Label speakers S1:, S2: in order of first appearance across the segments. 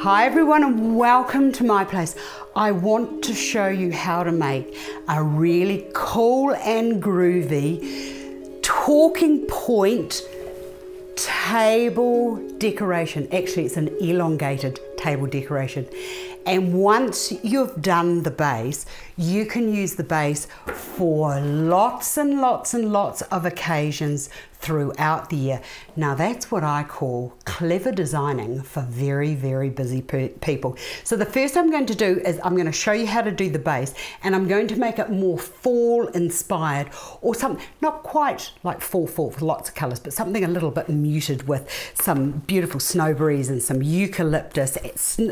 S1: Hi everyone and welcome to my place. I want to show you how to make a really cool and groovy talking point table decoration. Actually, it's an elongated table decoration. And once you've done the base, you can use the base for lots and lots and lots of occasions throughout the year. Now that's what I call clever designing for very, very busy people. So the first I'm going to do is I'm going to show you how to do the base, and I'm going to make it more fall inspired, or something not quite like fall with lots of colours, but something a little bit muted with some beautiful snowberries and some eucalyptus,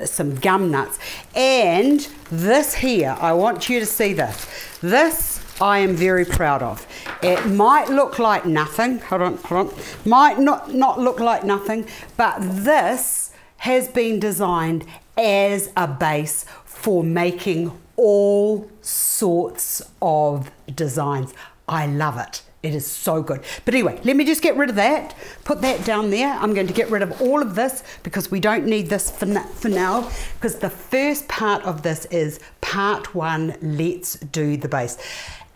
S1: some gum nuts. And this here, I want you to see this. This I am very proud of. It might look like nothing, hold on, might not look like nothing, but this has been designed as a base for making all sorts of designs. I love it. It is so good. But anyway, let me just get rid of that. Put that down there. I'm going to get rid of all of this because we don't need this for now, because the first part of this is part one, let's do the base.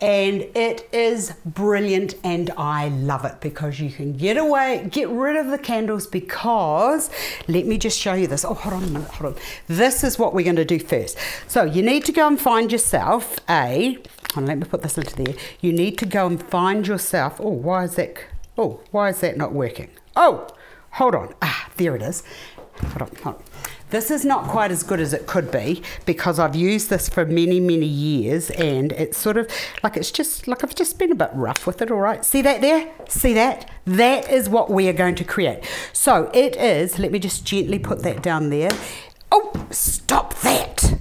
S1: And it is brilliant and I love it because you can get rid of the candles, because let me just show you this. Oh, hold on a minute, hold on. This is what we're going to do first. So you need to go and find yourself let me put this into there. You need to go and find yourself, why is that not working? Oh, hold on. There it is. Hold on. This is not quite as good as it could be because I've used this for many, many years, and it's sort of like, it's just like I've just been a bit rough with it, all right? See that there? See that? That is what we are going to create. So it is, let me just gently put that down there. Oh, stop that.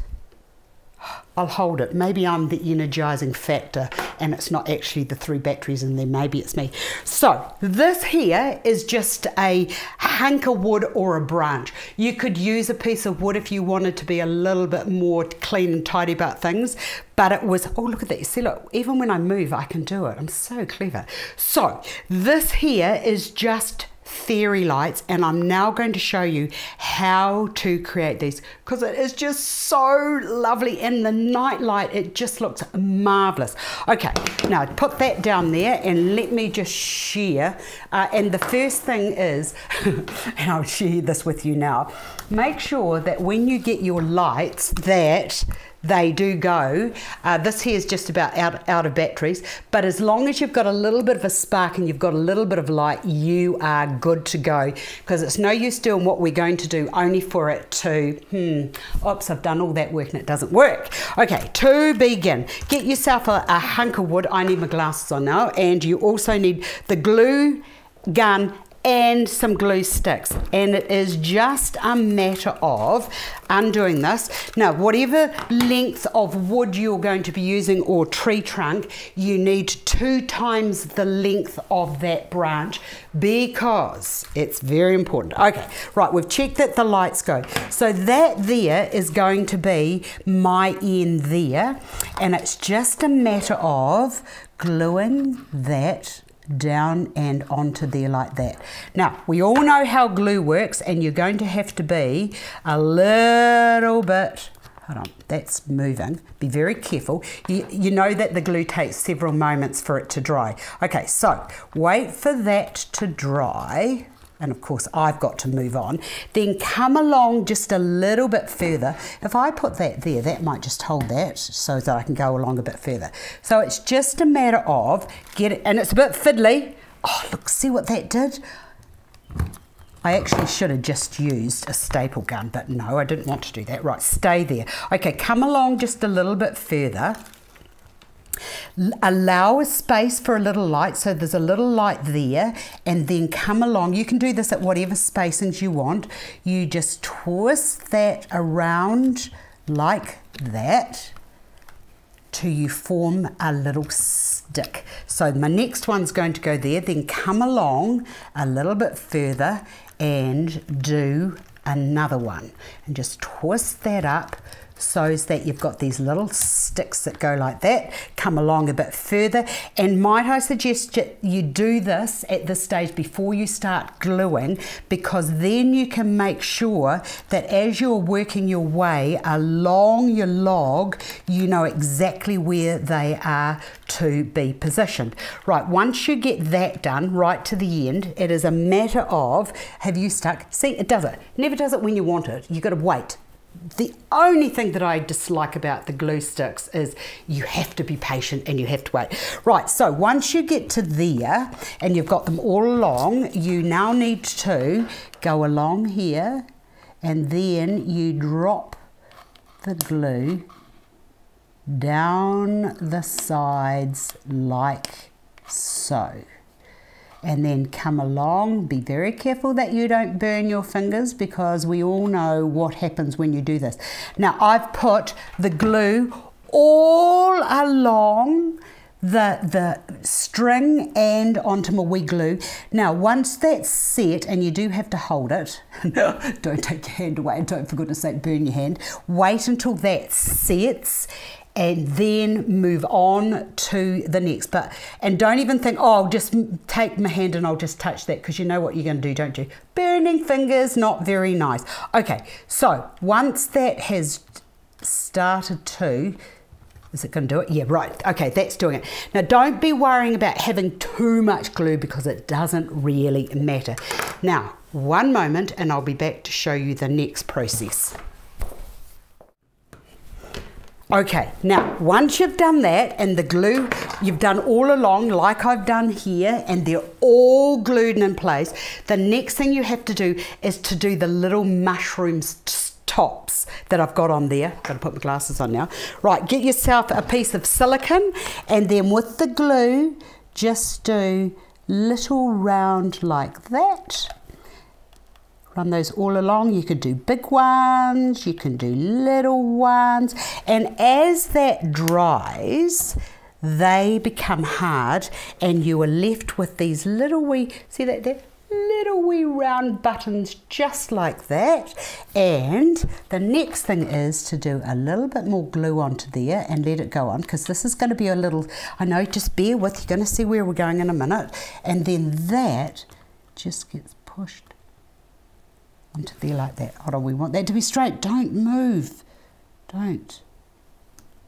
S1: I'll hold it. Maybe I'm the energizing factor and it's not actually the 3 batteries in there. Maybe it's me. So this here is just a hunk of wood or a branch. You could use a piece of wood if you wanted to be a little bit more clean and tidy about things. But it was, oh, look at that. You see, look, even when I move, I can do it. I'm so clever. So this here is just fairy lights, and I'm now going to show you how to create these because it is just so lovely. In the night light, it just looks marvelous. Okay, now put that down there and let me just share. And the first thing is, and I'll share this with you now, make sure that when you get your lights that they do go. This here is just about out of batteries, but as long as you've got a little bit of a spark and you've got a little bit of light, you are good to go, because it's no use doing what we're going to do only for it to, oops, I've done all that work and it doesn't work. Okay, to begin, get yourself a hunk of wood. I need my glasses on now, and you also need the glue gun and some glue sticks, and it is just a matter of undoing this. Now, whatever length of wood you're going to be using or tree trunk, you need 2 times the length of that branch because it's very important. Okay, right, we've checked that the lights go. So that there is going to be my end there, and it's just a matter of gluing that down and onto there like that. Now, we all know how glue works, and you're going to have to be a little bit, hold on, that's moving. Be very careful. You know that the glue takes several moments for it to dry. Okay, so wait for that to dry. And of course I've got to move on. Then come along just a little bit further. If I put that there, that might just hold that so that I can go along a bit further. So it's just a matter of get it, and it's a bit fiddly. Oh, look, see what that did? I actually should have just used a staple gun, but no, I didn't want to do that. Right, stay there. Okay, come along just a little bit further. Allow a space for a little light, so there's a little light there, and then come along. You can do this at whatever spacings you want. You just twist that around like that till you form a little stick. So my next one's going to go there, then come along a little bit further and do another one, and just twist that up so that you've got these little sticks that go like that, come along a bit further. And might I suggest you do this at this stage before you start gluing, because then you can make sure that as you're working your way along your log, you know exactly where they are to be positioned. Right, once you get that done right to the end, it is a matter of, have you stuck? See, it does it. Never does it when you want it. You've got to wait. The only thing that I dislike about the glue sticks is you have to be patient and you have to wait. Right, so once you get to there and you've got them all along, you now need to go along here and then you drop the glue down the sides like so. And then come along, be very careful that you don't burn your fingers, because we all know what happens when you do this. Now I've put the glue all along the string and onto my wee glue. Now once that's set, and you do have to hold it, don't take your hand away, don't for goodness sake burn your hand, wait until that sets and then move on to the next. And don't even think, oh, I'll just take my hand and I'll just touch that, because you know what you're going to do, don't you? Burning fingers, not very nice. Okay, so once that has started to, is it going to do it? Yeah, right. Okay, that's doing it. Now, don't be worrying about having too much glue, because it doesn't really matter. Now, one moment and I'll be back to show you the next process. Okay, now once you've done that and the glue you've done all along like I've done here, and they're all glued in place, the next thing you have to do is to do the little mushrooms tops that I've got on there. Got to put my glasses on now. Right, get yourself a piece of silicone and then with the glue just do little round like that. Run those all along. You could do big ones, you can do little ones, and as that dries they become hard and you are left with these little wee, see that there? Little wee round buttons just like that. And the next thing is to do a little bit more glue onto there and let it go on, because this is going to be a little, I know, just bear with, you're going to see where we're going in a minute. And then that just gets pushed onto there like that. Hold on, we want that to be straight. Don't move. Don't.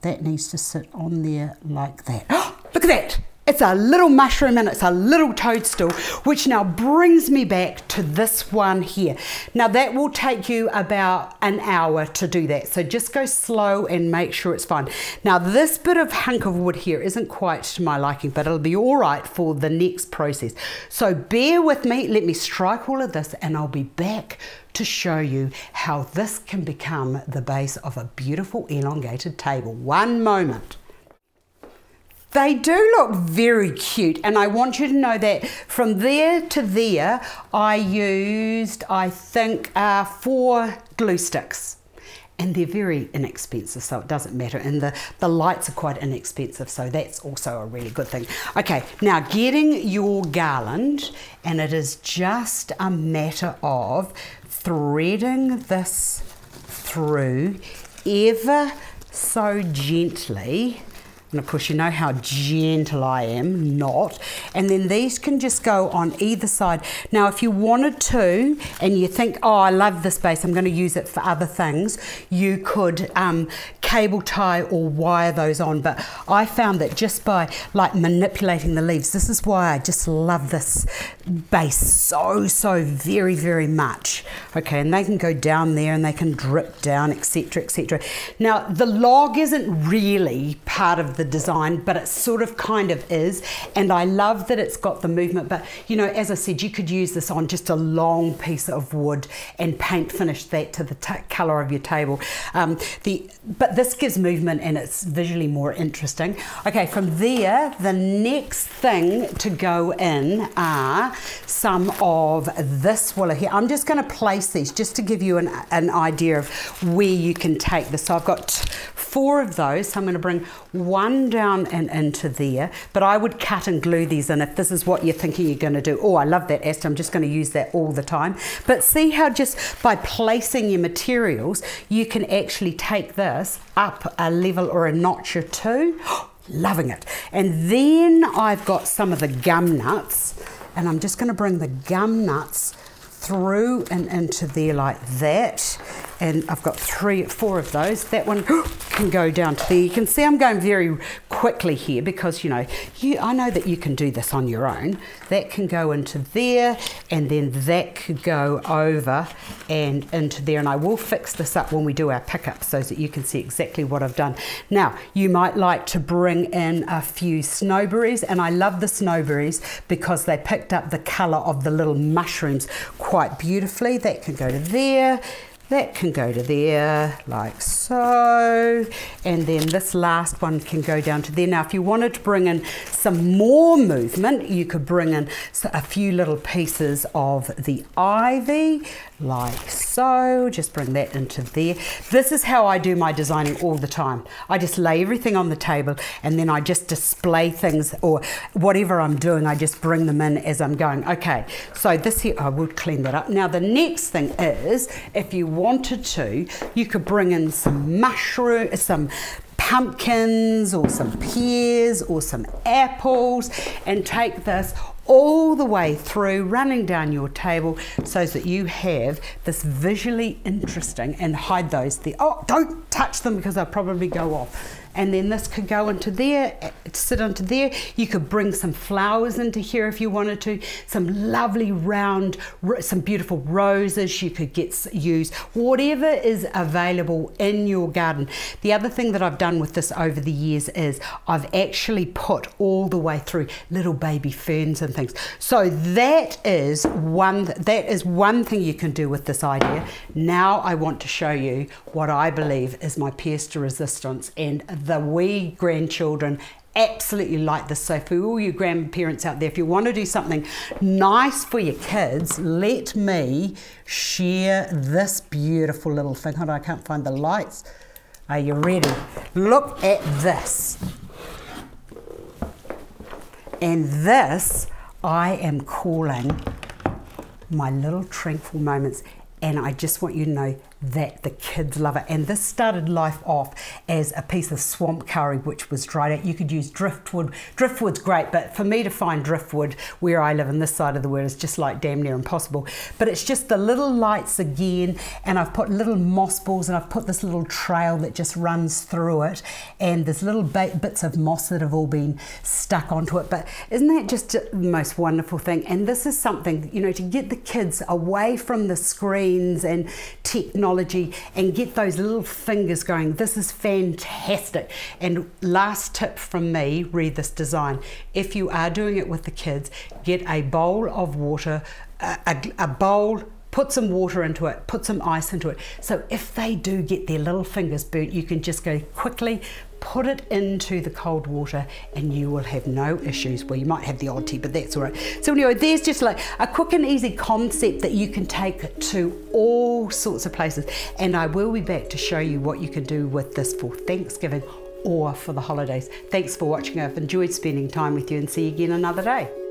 S1: That needs to sit on there like that. Oh, look at that. It's a little mushroom and it's a little toadstool, which now brings me back to this one here. Now that will take you about an hour to do that, so just go slow and make sure it's fine. Now this bit of hunk of wood here isn't quite to my liking, but it'll be all right for the next process. So bear with me, let me strike all of this and I'll be back to show you how this can become the base of a beautiful elongated table. One moment. They do look very cute, and I want you to know that from there to there I used, I think, 4 glue sticks, and they're very inexpensive, so it doesn't matter, and the lights are quite inexpensive, so that's also a really good thing. Okay, now getting your garland, and it is just a matter of threading this through ever so gently. And of course you know how gentle I am, not. And then these can just go on either side. Now if you wanted to, and you think, oh, I love this base, I'm going to use it for other things, you could cable tie or wire those on. But I found that just by like manipulating the leaves, this is why I just love this base so very, very much. Okay, and they can go down there and they can drip down, etc, etc. Now the log isn't really part of the design, but it sort of kind of is, and I love that it's got the movement. But you know, as I said, you could use this on just a long piece of wood and paint finish that to the colour of your table. But this gives movement and it's visually more interesting. Okay, from there, the next thing to go in are some of this willow here. I'm just going to place these just to give you an idea of where you can take this. So I've got 4 of those, so I'm going to bring one down and into there, but I would cut and glue these in if this is what you're thinking you're going to do. Oh, I love that, Astar. I'm just going to use that all the time. But see how just by placing your materials, you can actually take this up a level or a notch or 2. Loving it. And then I've got some of the gum nuts, and I'm just going to bring the gum nuts through and into there like that. And I've got 4 of those. That one can go down to there. You can see I'm going very quickly here because, you know, I know that you can do this on your own. That can go into there, and then that could go over and into there. And I will fix this up when we do our pickup so that you can see exactly what I've done. Now, you might like to bring in a few snowberries, and I love the snowberries because they picked up the colour of the little mushrooms quite beautifully. That can go to there. That can go to there, like so. And then this last one can go down to there. Now, if you wanted to bring in some more movement, you could bring in a few little pieces of the ivy, like so. Just bring that into there. This is how I do my designing all the time. I just lay everything on the table, and then I just display things, or whatever I'm doing, I just bring them in as I'm going. Okay, so this here, I will clean that up. Now, the next thing is, if you wanted to, you could bring in some mushrooms, some pumpkins, or some pears, or some apples, and take this all the way through, running down your table, so that you have this visually interesting, and hide those there. Oh, don't touch them because they'll probably go off. And then this could go into there, sit onto there. You could bring some flowers into here if you wanted to. Some lovely round, some beautiful roses you could use. Whatever is available in your garden. The other thing that I've done with this over the years is I've actually put all the way through little baby ferns and things. So that is one thing you can do with this idea. Now I want to show you what I believe is my pester resistance, and the wee grandchildren absolutely like this. So for all you grandparents out there, if you want to do something nice for your kids, let me share this beautiful little thing. Hold on, I can't find the lights. Are you ready? Look at this. And this I am calling my little tranquil moments. And I just want you to know that the kids love it. And this started life off as a piece of swamp curry which was dried out. You could use driftwood. Driftwood's great, but for me to find driftwood where I live in this side of the world is just like damn near impossible. But it's just the little lights again, and I've put little moss balls, and I've put this little trail that just runs through it, and there's little bits of moss that have all been stuck onto it. But isn't that just the most wonderful thing? And this is something, you know, to get the kids away from the screens and technology and get those little fingers going. This is fantastic. And last tip from me, read this design. If you are doing it with the kids, get a bowl of water, a bowl, put some water into it, put some ice into it. So if they do get their little fingers burnt, you can just go quickly, put it into the cold water, and you will have no issues. Well, you might have the odd tea, but that's all right. So anyway, there's just like a quick and easy concept that you can take to all sorts of places. And I will be back to show you what you can do with this for Thanksgiving or for the holidays. Thanks for watching. I've enjoyed spending time with you, and see you again another day.